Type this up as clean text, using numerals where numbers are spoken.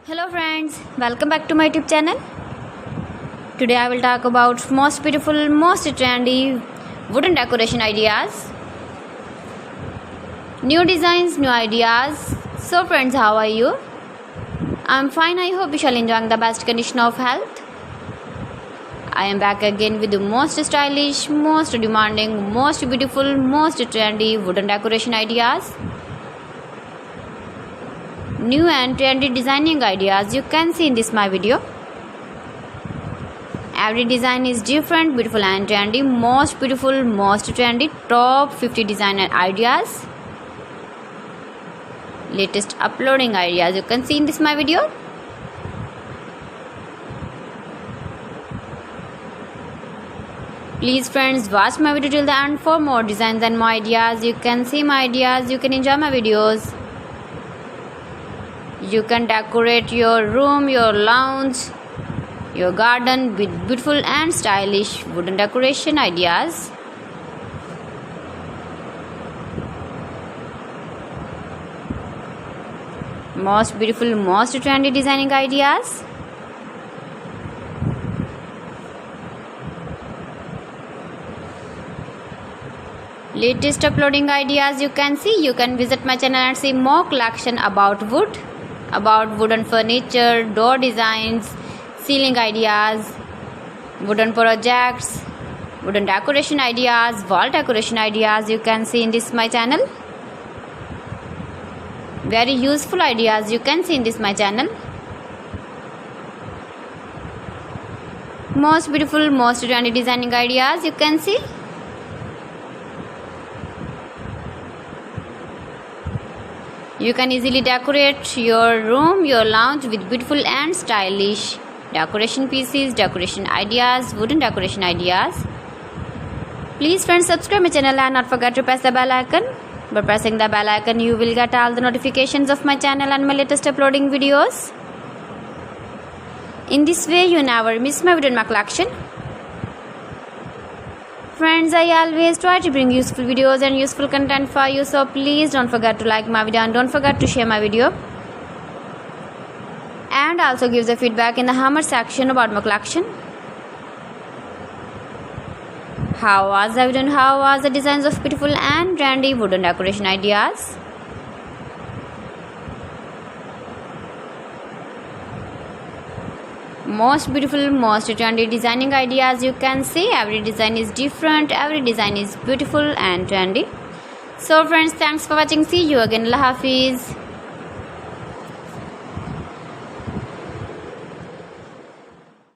Hello friends, welcome back to my YouTube channel. Today I will talk about most beautiful, most trendy wooden decoration ideas. New designs, new ideas. So friends, how are you? I'm fine. I hope you shall enjoy the best condition of health. I am back again with the most stylish, most demanding, most beautiful, most trendy wooden decoration ideas. New and trendy designing ideas you can see in this my video. Every design is different, beautiful and trendy. Most beautiful, most trendy, top 50 designer ideas. Latest uploading ideas you can see in this my video. Please friends, watch my video till the end for more designs and more ideas. You can see my ideas, you can enjoy my videos. You can decorate your room, your lounge, your garden with beautiful and stylish wooden decoration ideas. Most beautiful, most trendy designing ideas. Latest uploading ideas you can see. You can visit my channel and see more collection about wood, about wooden furniture, door designs, ceiling ideas, wooden projects, wooden decoration ideas, wall decoration ideas you can see in this my channel. Very useful ideas you can see in this my channel. Most beautiful, most trendy designing ideas you can see. You can easily decorate your room, your lounge with beautiful and stylish decoration pieces, decoration ideas, wooden decoration ideas. Please friends, subscribe my channel and not forget to press the bell icon. By pressing the bell icon, you will get all the notifications of my channel and my latest uploading videos. In this way, you never miss my video in my collection. Friends, I always try to bring useful videos and useful content for you, so please don't forget to like my video and don't forget to share my video. And also give the feedback in the comment section about my collection. How was the video and how was the designs of beautiful and trendy wooden decoration ideas? Most beautiful, most trendy designing ideas you can see. Every design is different, every design is beautiful and trendy. So friends, thanks for watching. See you again. Allah Hafiz.